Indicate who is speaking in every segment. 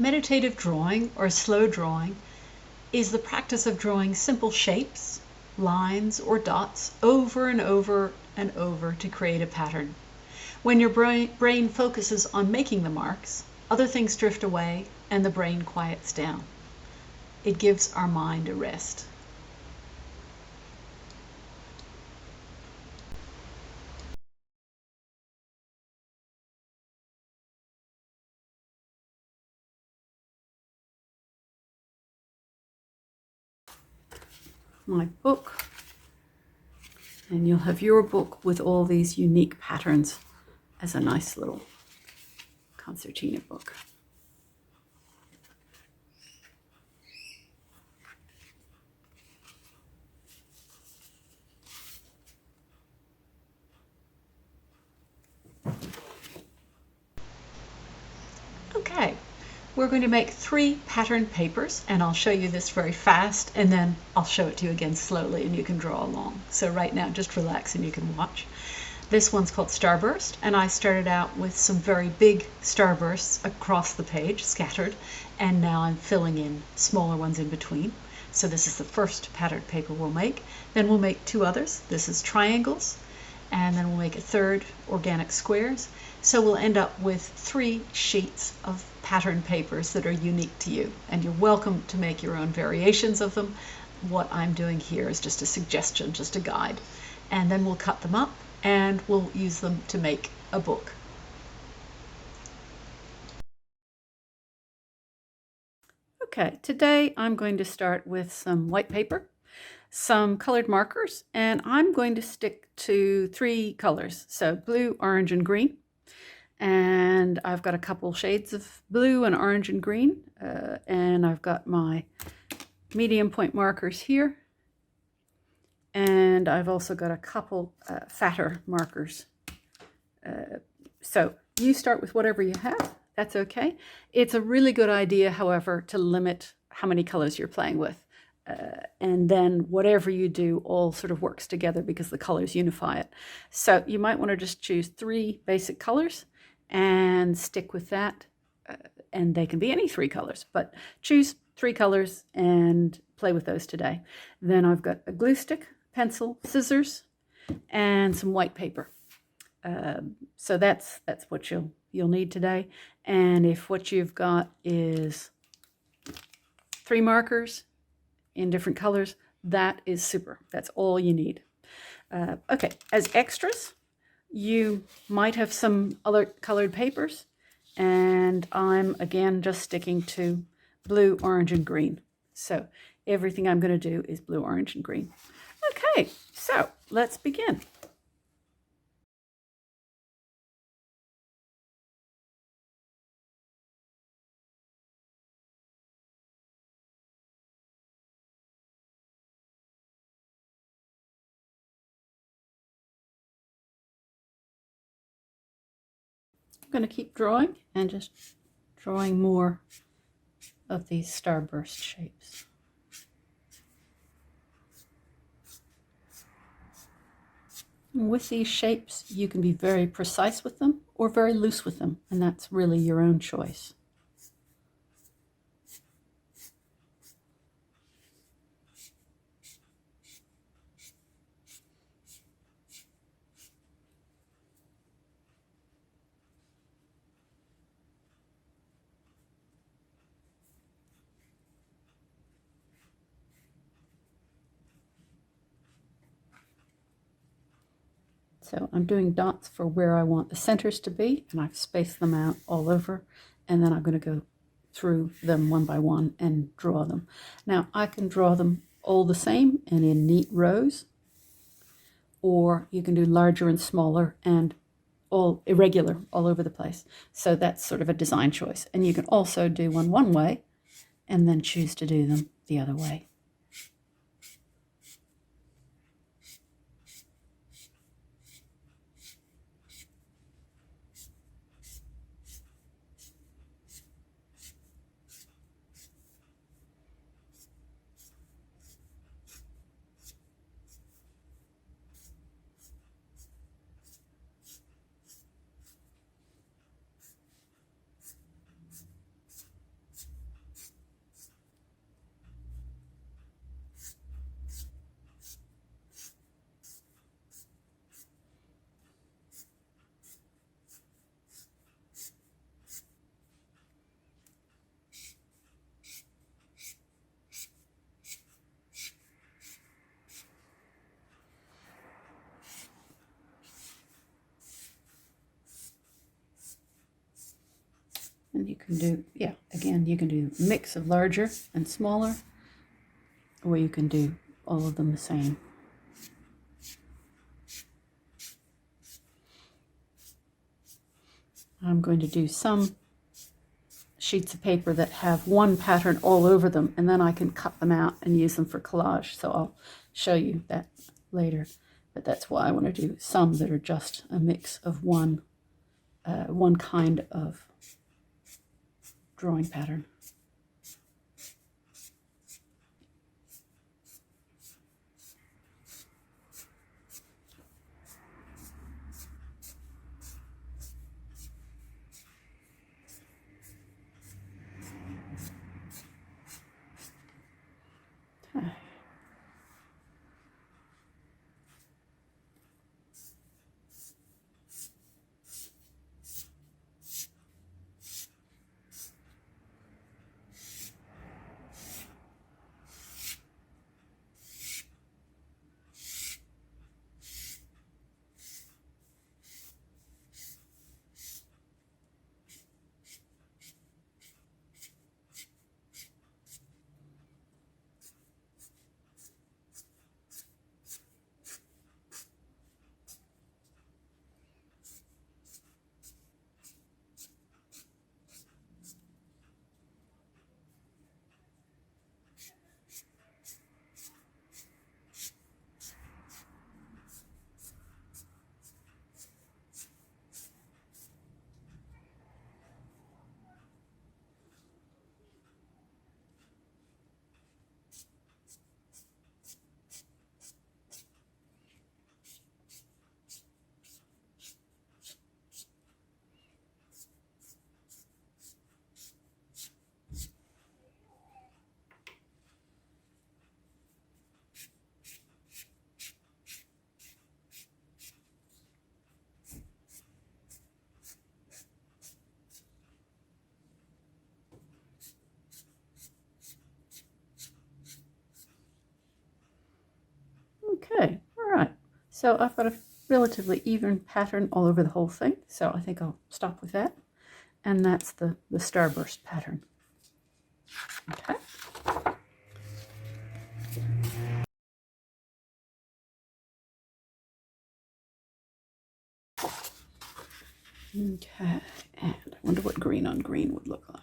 Speaker 1: Meditative drawing, or slow drawing, is the practice of drawing simple shapes, lines, or dots over and over and over to create a pattern. When your brain focuses on making the marks, other things drift away and the brain quiets down. It gives our mind a rest. My book, and you'll have your book with all these unique patterns as a nice little concertina book. Okay, we're going to make 3 pattern papers, and I'll show you this very fast, and then I'll show it to you again slowly and you can draw along. So right now just relax and you can watch. This one's called Starburst, and I started out with some very big starbursts across the page, scattered, and now I'm filling in smaller ones in between. So this is the first pattern paper we'll make. Then we'll make 2 others. This is triangles, and then we'll make a third, organic squares. So we'll end up with 3 sheets of pattern papers that are unique to you, and you're welcome to make your own variations of them. What I'm doing here is just a suggestion, just a guide. And then we'll cut them up and we'll use them to make a book. Okay, today I'm going to start with some white paper, some colored markers, and I'm going to stick to 3 colors, so blue, orange, and green. And I've got a couple shades of blue and orange and green, and I've got my medium point markers here, and I've also got a couple fatter markers. So you start with whatever you have, that's okay. It's a really good idea, however, to limit how many colors you're playing with. And then whatever you do all sort of works together because the colors unify it. So you might want to just choose 3 basic colors and stick with that, and they can be any 3 colors, but choose 3 colors and play with those today. Then I've got a glue stick, pencil, scissors, and some white paper. So that's what you'll need today. And if what you've got is 3 markers in different colors, that is super. That's all you need. Okay, as extras, you might have some other colored papers, and I'm again just sticking to blue, orange, and green. So everything I'm going to do is blue, orange, and green. Okay, so let's begin. I'm going to keep drawing and just drawing more of these starburst shapes. And with these shapes, you can be very precise with them or very loose with them, and that's really your own choice. So I'm doing dots for where I want the centers to be, and I've spaced them out all over, and then I'm going to go through them one by one and draw them. Now I can draw them all the same and in neat rows, or you can do larger and smaller and all irregular all over the place. So that's sort of a design choice. And you can also do one way and then choose to do them the other way. And you can do, yeah, again, you can do a mix of larger and smaller, or you can do all of them the same. I'm going to do some sheets of paper that have one pattern all over them, and then I can cut them out and use them for collage. So I'll show you that later. But that's why I want to do some that are just a mix of one kind of drawing pattern. Okay, all right. So I've got a relatively even pattern all over the whole thing, so I think I'll stop with that. And that's the starburst pattern. Okay. Okay, and I wonder what green on green would look like.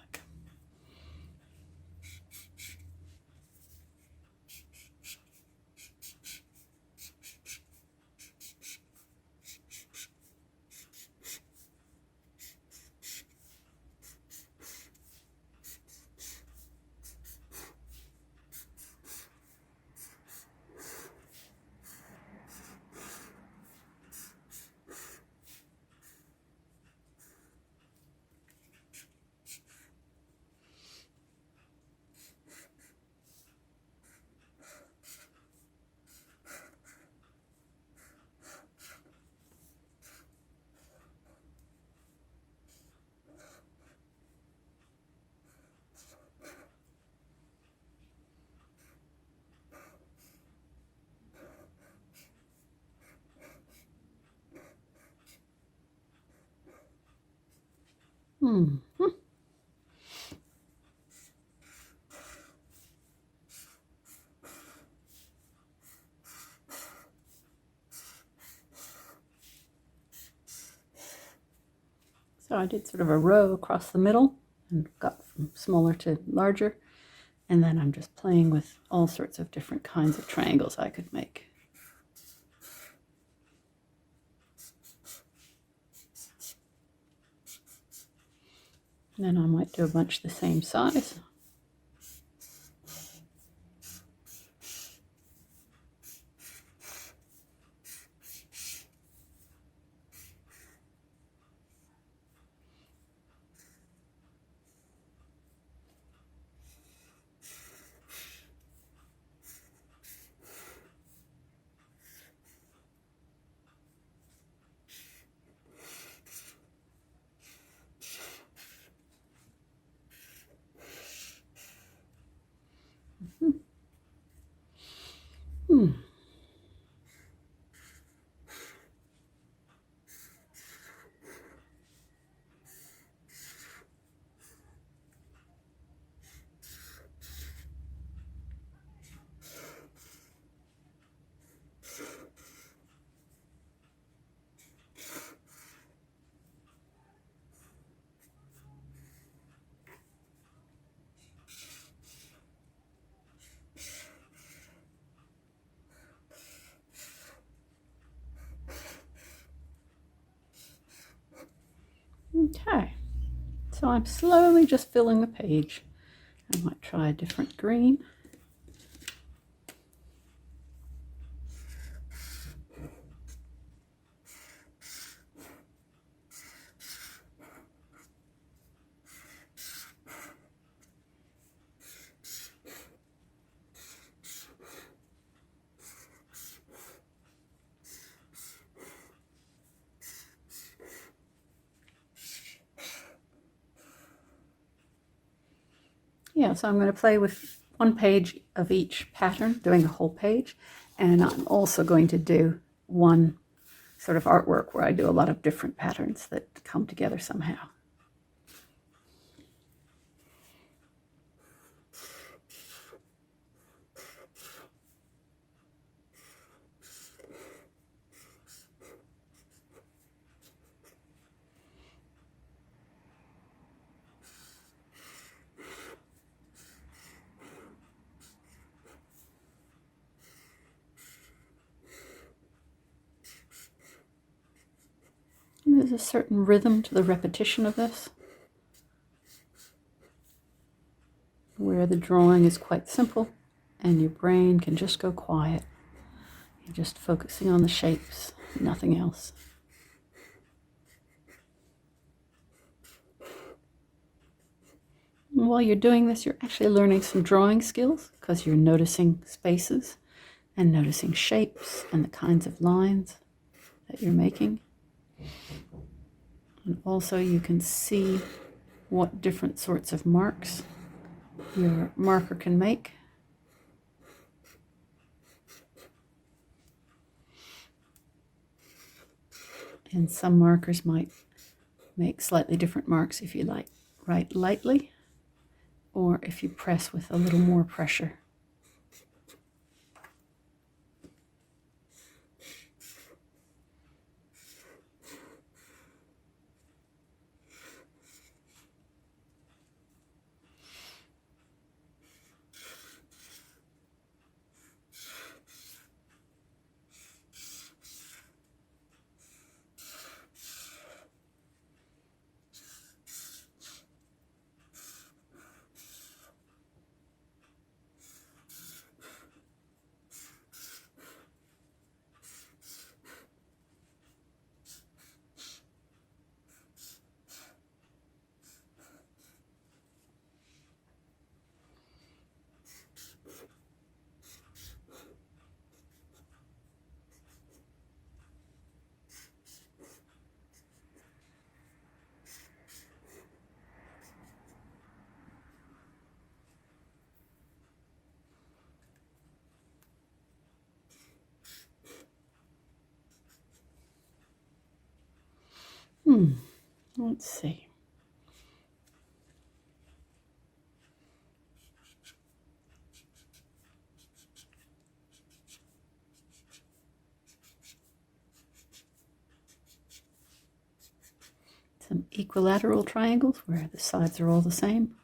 Speaker 1: So I did sort of a row across the middle and got from smaller to larger. And then I'm just playing with all sorts of different kinds of triangles I could make. And then I might do a bunch the same size. Okay, so I'm slowly just filling the page. I might try a different green. Yeah, so I'm going to play with one page of each pattern, doing a whole page, and I'm also going to do one sort of artwork where I do a lot of different patterns that come together somehow. And there's a certain rhythm to the repetition of this, where the drawing is quite simple and your brain can just go quiet. You're just focusing on the shapes, nothing else. And while you're doing this, you're actually learning some drawing skills because you're noticing spaces and noticing shapes and the kinds of lines that you're making. And also you can see what different sorts of marks your marker can make. And some markers might make slightly different marks if you write lightly or if you press with a little more pressure. Let's see. Some equilateral triangles where the sides are all the same.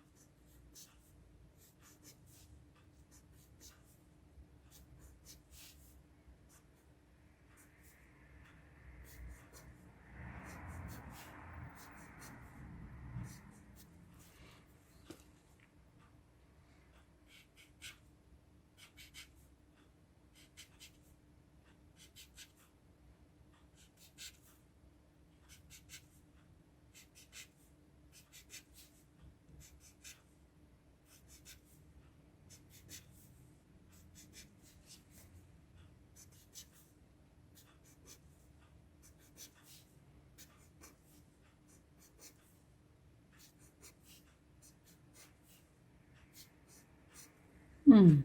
Speaker 1: Hmm.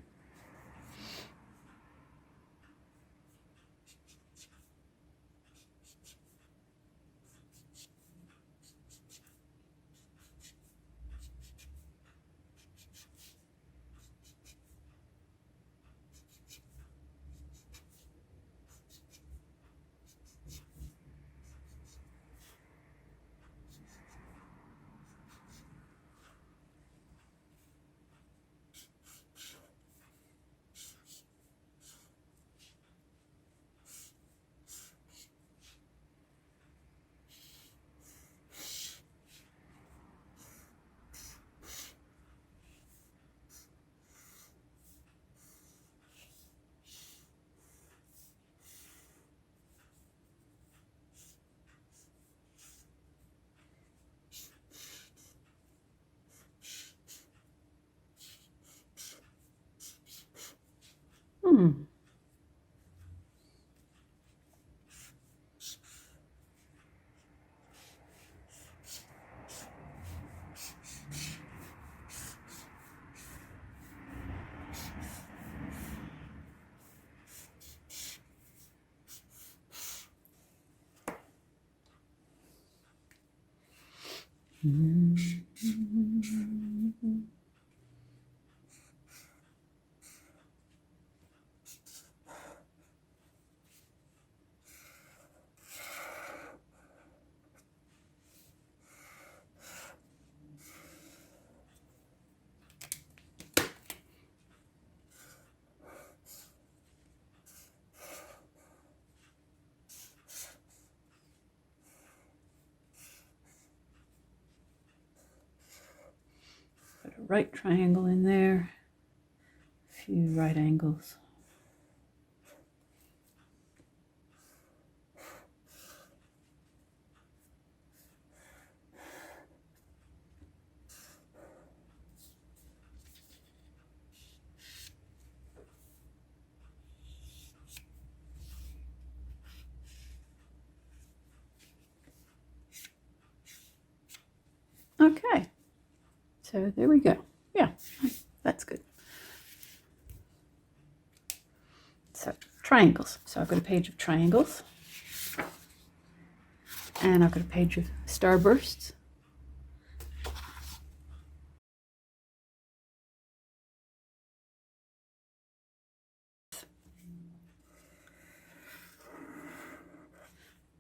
Speaker 1: Put a right triangle in there, a few right angles. Okay, so there we go. Yeah, that's good. So triangles. So I've got a page of triangles, and I've got a page of starbursts.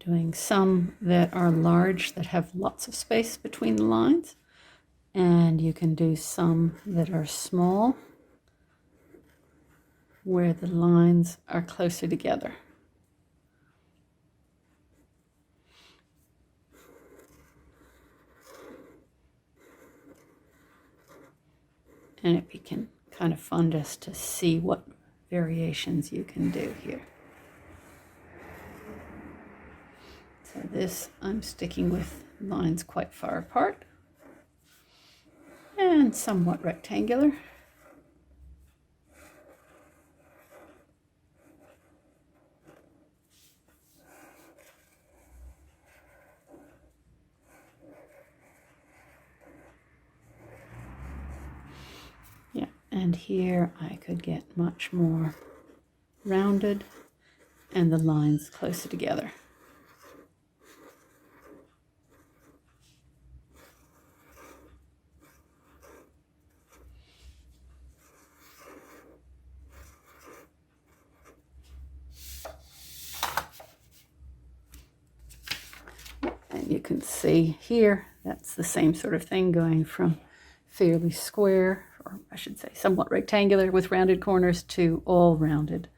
Speaker 1: Doing some that are large, that have lots of space between the lines, and you can do some that are small, where the lines are closer together. And it became kind of fun just to see what variations you can do here. So this, I'm sticking with lines quite far apart and somewhat rectangular. Yeah, and here I could get much more rounded and the lines closer together. And you can see here, that's the same sort of thing, going from fairly square, or I should say somewhat rectangular with rounded corners, to all rounded.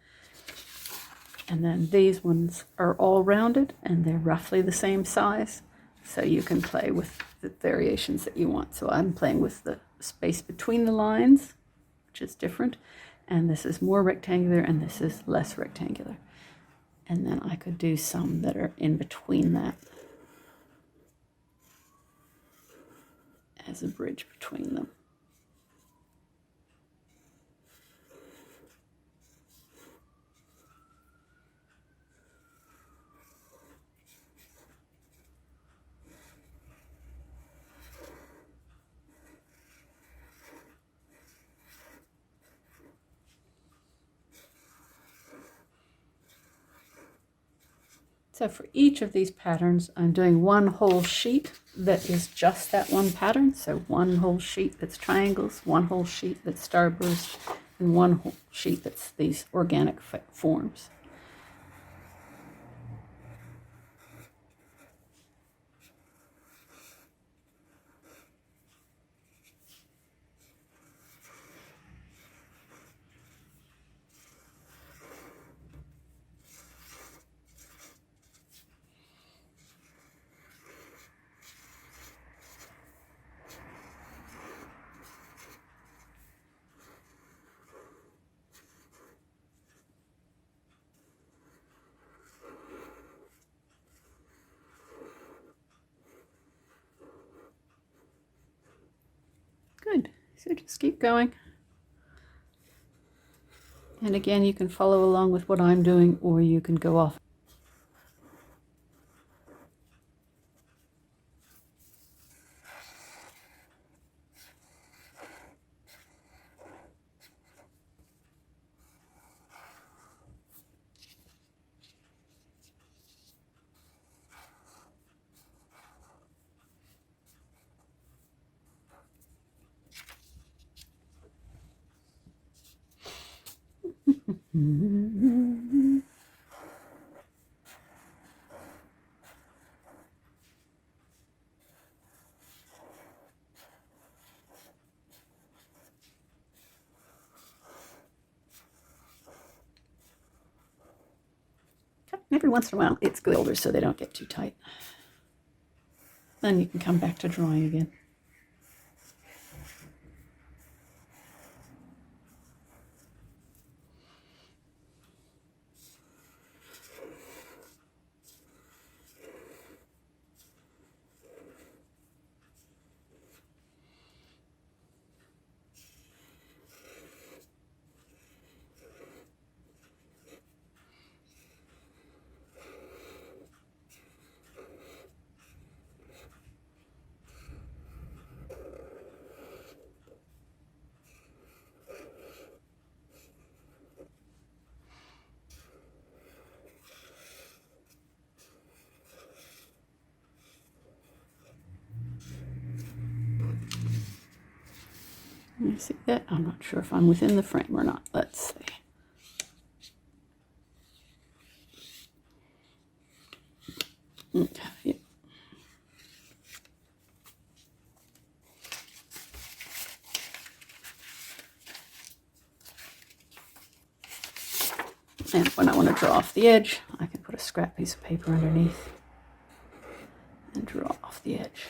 Speaker 1: And then these ones are all rounded and they're roughly the same size. So you can play with the variations that you want. So I'm playing with the space between the lines, which is different. And this is more rectangular and this is less rectangular. And then I could do some that are in between that as a bridge between them. So for each of these patterns, I'm doing one whole sheet that is just that one pattern. So one whole sheet that's triangles, one whole sheet that's starburst, and one whole sheet that's these organic forms. Good. So just keep going. And again, you can follow along with what I'm doing, or you can go off. Every once in a while, it's good older so they don't get too tight. Then you can come back to drawing again. You see that? I'm not sure if I'm within the frame or not. Let's see. Okay. Yeah. And when I want to draw off the edge, I can put a scrap piece of paper underneath and draw off the edge.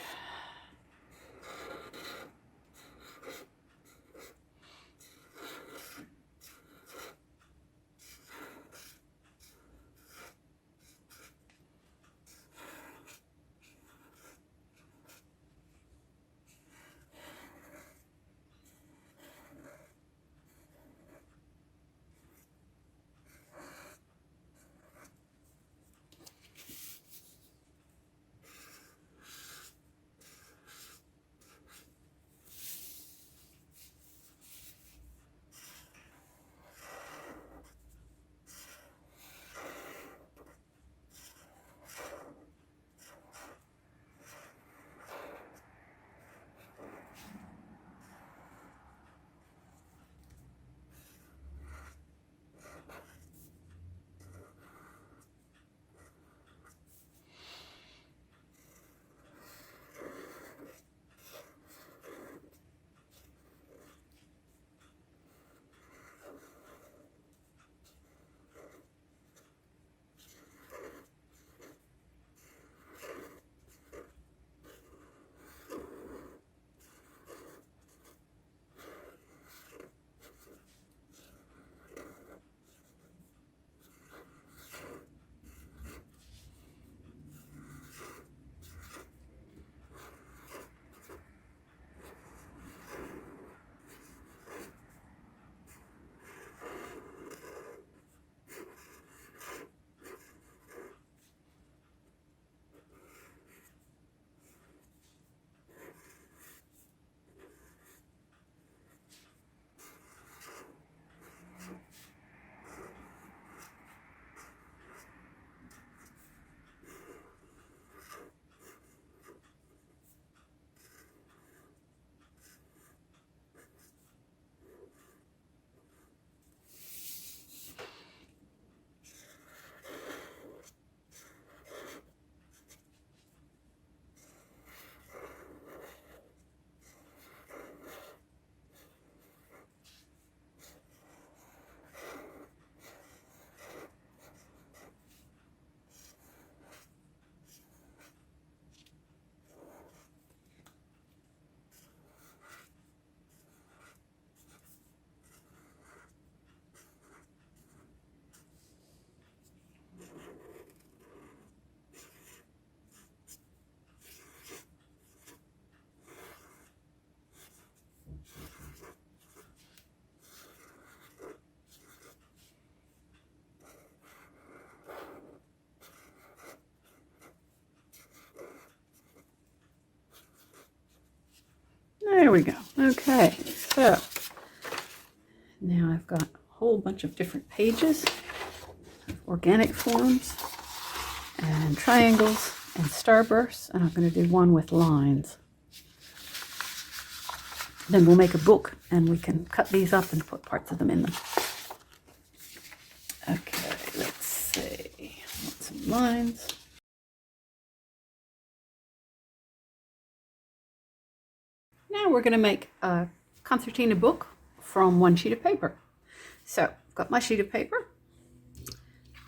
Speaker 1: There we go. Okay, so now I've got a whole bunch of different pages, organic forms and triangles and starbursts, and I'm going to do one with lines. Then we'll make a book and we can cut these up and put parts of them in them. lines. Now we're going to make a concertina book from one sheet of paper. So I've got my sheet of paper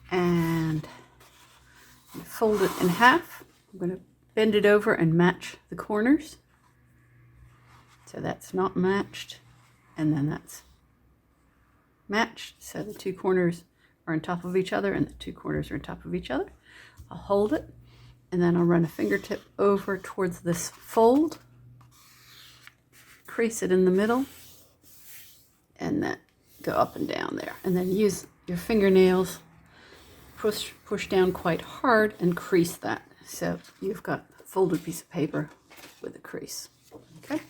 Speaker 1: and fold it in half. I'm going to bend it over and match the corners. So that's not matched, and then that's matched. So the two corners are on top of each other and the two corners are on top of each other. I'll hold it and then I'll run a fingertip over towards this fold, crease it in the middle, and then go up and down there. And then use your fingernails, push down quite hard and crease that. So you've got a folded piece of paper with a crease. Okay.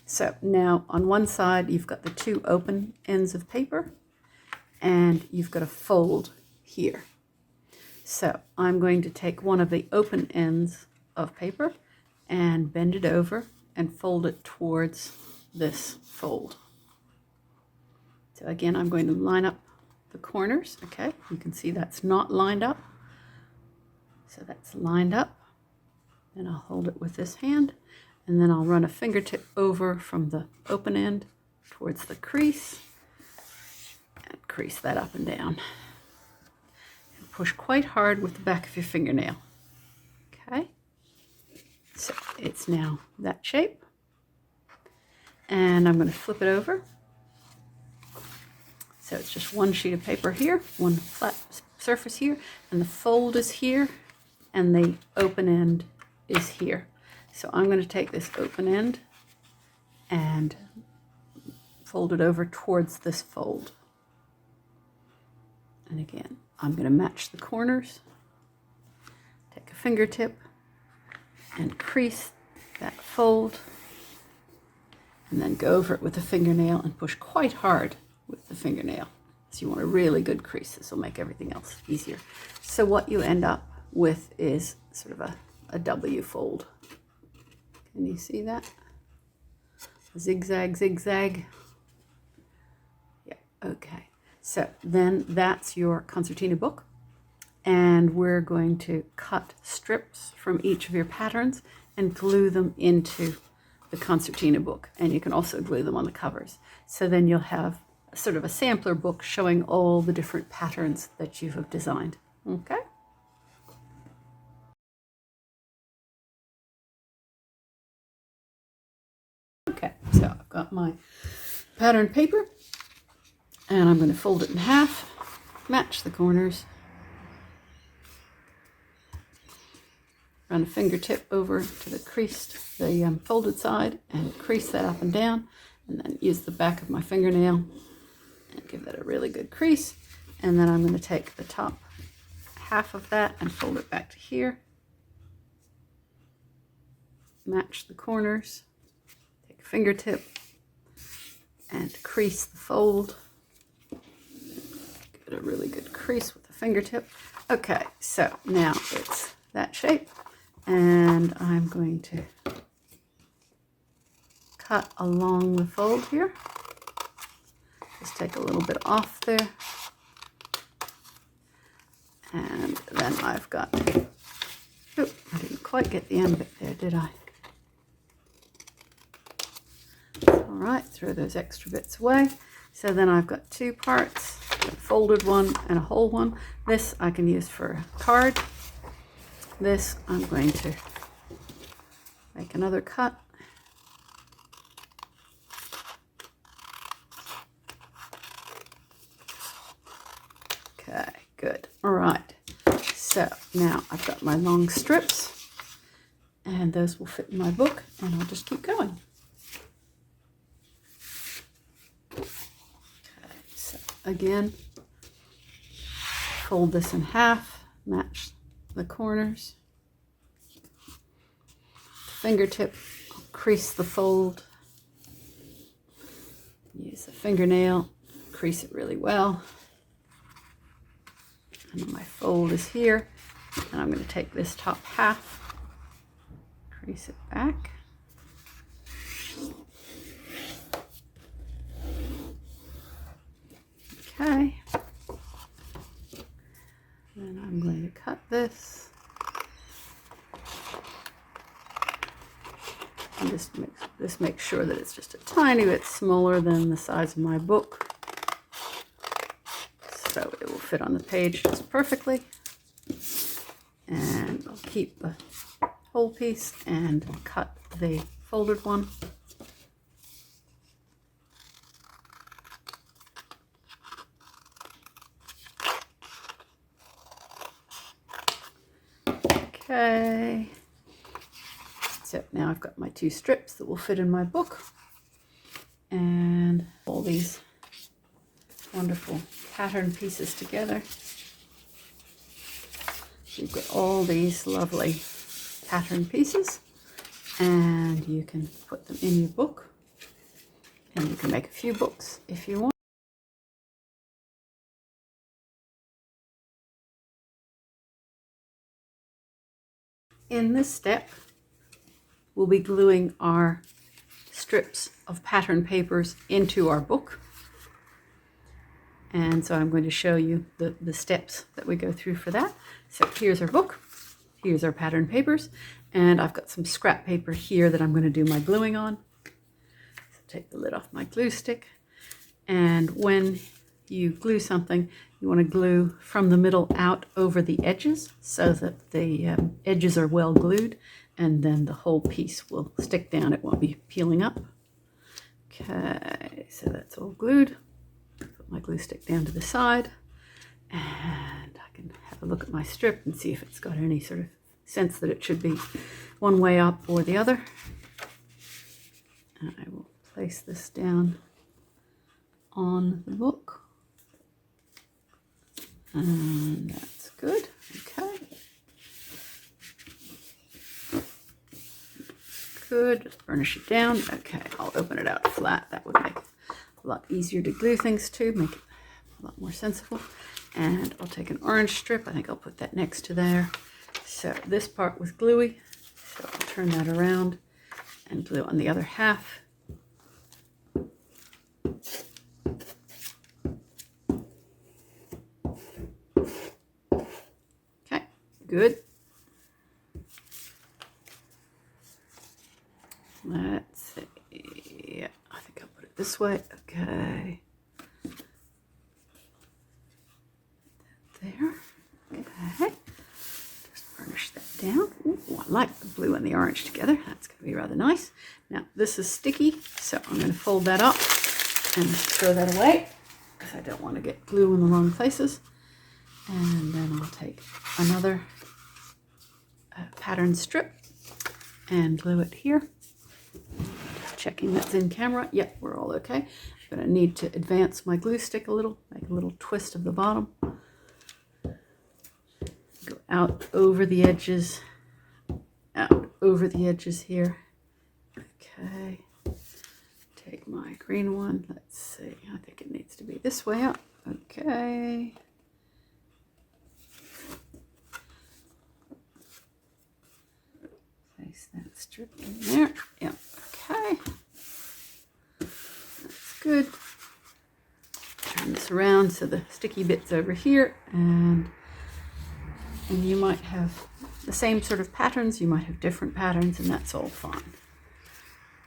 Speaker 1: So now on one side you've got the two open ends of paper and you've got a fold here. So I'm going to take one of the open ends of paper and bend it over and fold it towards this fold. So again, I'm going to line up the corners. Okay, you can see that's not lined up. So that's lined up. And I'll hold it with this hand. And then I'll run a fingertip over from the open end towards the crease and crease that up and down. And push quite hard with the back of your fingernail. Okay, so it's now that shape. And I'm going to flip it over. So it's just one sheet of paper here, one flat surface here, and the fold is here, and the open end is here. So I'm going to take this open end and fold it over towards this fold. And again, I'm going to match the corners, take a fingertip and crease that fold, and then go over it with a fingernail and push quite hard with the fingernail. So you want a really good crease. This will make everything else easier. So what you end up with is sort of a W fold. Can you see that? Zigzag, zigzag. Yeah, okay. So then that's your concertina book. And we're going to cut strips from each of your patterns and glue them into the concertina book. And you can also glue them on the covers. So then you'll have sort of a sampler book showing all the different patterns that you have designed. Okay? Okay, so I've got my pattern paper and I'm going to fold it in half, match the corners, run a fingertip over to the creased, the folded side and crease that up and down, and then use the back of my fingernail and give that a really good crease. And then I'm going to take the top half of that and fold it back to here, match the corners, take a fingertip and crease the fold, give it a really good crease with the fingertip. Okay, so now it's that shape, and I'm going to cut along the fold here. Just take a little bit off there. And then I've got, oh, I didn't quite get the end bit there, did I? All right, throw those extra bits away. So then I've got two parts, a folded one and a whole one. This I can use for a card. This I'm going to make another cut. Okay, good. All right. So now I've got my long strips and those will fit in my book, and I'll just keep going. Okay, so again, fold this in half, match the corners, fingertip, crease the fold, use a fingernail, crease it really well. And my fold is here, and I'm going to take this top half, crease it back, okay, then I'm going to cut this. And just make sure that it's just a tiny bit smaller than the size of my book, so it will fit on the page just perfectly. And I'll keep the whole piece and cut the folded one. Okay. So now I've got my 2 strips that will fit in my book, and all these wonderful pattern pieces together. So you've got all these lovely pattern pieces, and you can put them in your book, and you can make a few books if you want. In this step, we'll be gluing our strips of pattern papers into our book. And so I'm going to show you the steps that we go through for that. So here's our book, here's our pattern papers, and I've got some scrap paper here that I'm going to do my gluing on. So take the lid off my glue stick, and when you glue something, you want to glue from the middle out over the edges so that the edges are well glued, and then the whole piece will stick down. It won't be peeling up. Okay, so that's all glued. Put my glue stick down to the side, and I can have a look at my strip and see if it's got any sort of sense that it should be one way up or the other. And I will place this down on the book. And that's good. Okay. Good. Just burnish it down. Okay, I'll open it out flat. That would make it a lot easier to glue things to, make it a lot more sensible. And I'll take an orange strip. I think I'll put that next to there. So this part was gluey, so I'll turn that around and glue on the other half. Okay, good. Let's see. Yeah, I think I'll put it this way. Okay. There. Okay. Just burnish that down. Ooh, I like the blue and the orange together. That's going to be rather nice. Now, this is sticky, so I'm going to fold that up and throw that away because I don't want to get glue in the wrong places. And then I'll take another pattern strip and glue it here. Checking that's in camera. Yep, we're all okay. I'm going to need to advance my glue stick a little, make a little twist of the bottom. Go out over the edges, out over the edges here. Okay. Take my green one. Let's see. I think it needs to be this way up. Okay. Place that strip in there. Yep. Okay. That's good. Turn this around so the sticky bit's over here, and you might have the same sort of patterns, you might have different patterns, and that's all fine.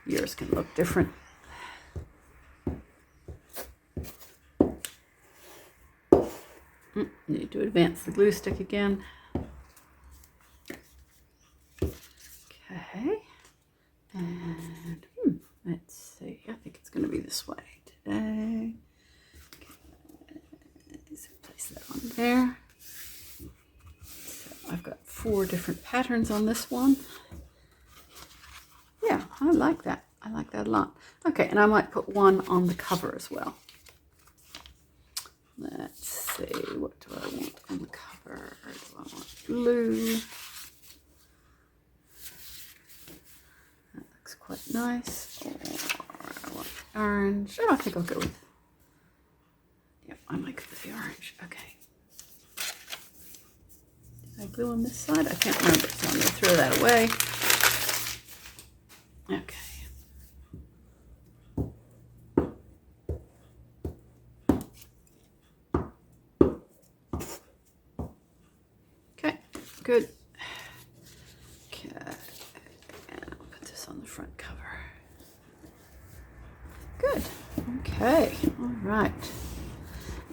Speaker 1: Yours can look different. Need to advance the glue stick again. Okay. And let's see, I think it's going to be this way today. Okay. So place that on there. So I've got 4 different patterns on this one. Yeah, I like that. I like that a lot. Okay, and I might put one on the cover as well. Let's see, what do I want on the cover? Do I want blue? That looks quite nice. Or I want orange. Oh, I think I'll go with, yeah, I might go with the orange. Okay. Did I glue on this side? I can't remember, so I'm going to throw that away. Okay. Okay, good. Okay, and I'll put this on the front cover. Good. Okay, all right.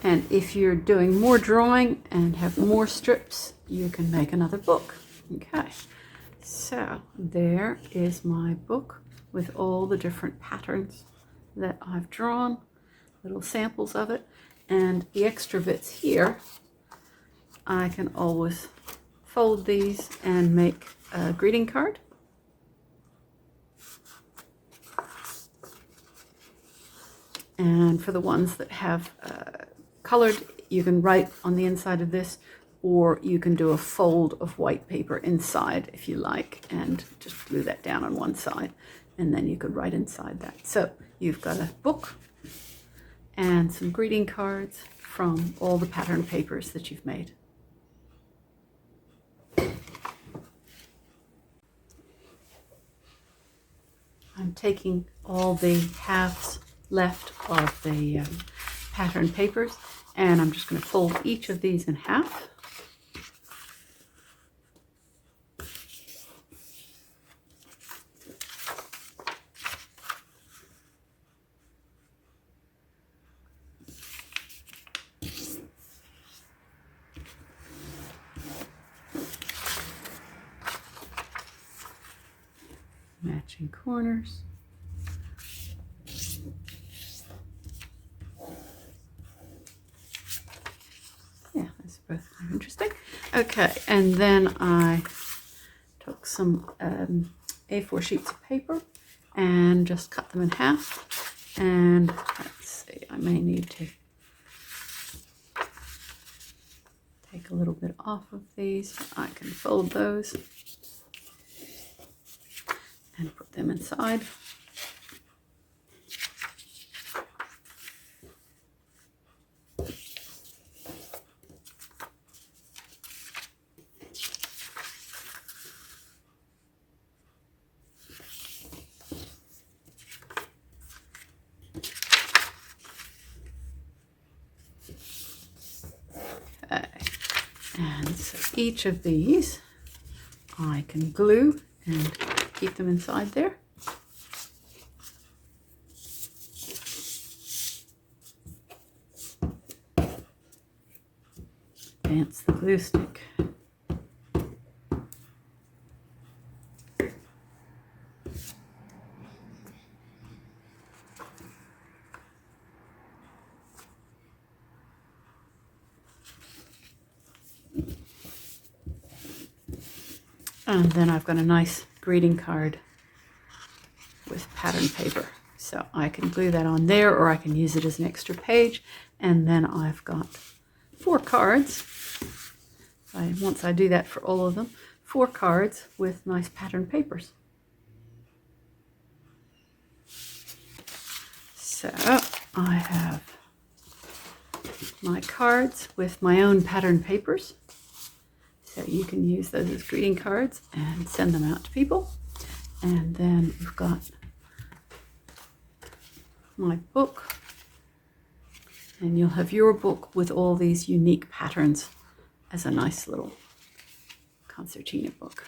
Speaker 1: And if you're doing more drawing and have more strips, you can make another book. Okay, so there is my book with all the different patterns that I've drawn, little samples of it, and the extra bits here, I can always fold these and make a greeting card. And for the ones that have colored, you can write on the inside of this, or you can do a fold of white paper inside if you like, and just glue that down on one side, and then you could write inside that. So you've got a book and some greeting cards from all the pattern papers that you've made. I'm taking all the halves left of the pattern papers, and I'm just going to fold each of these in half. Matching corners. Yeah, that's both kind of interesting. Okay, and then I took some A4 sheets of paper and just cut them in half. And let's see, I may need to take a little bit off of these. I can fold those and put them inside. Okay, and so each of these I can glue and keep them inside there. Advance the glue stick. And then I've got a nice greeting card with pattern paper. So I can glue that on there, or I can use it as an extra page. And then I've got 4 cards. Once I do that for all of them, 4 cards with nice pattern papers. So I have my cards with my own pattern papers. So you can use those as greeting cards and send them out to people. And then we've got my book. And you'll have your book with all these unique patterns as a nice little concertina book.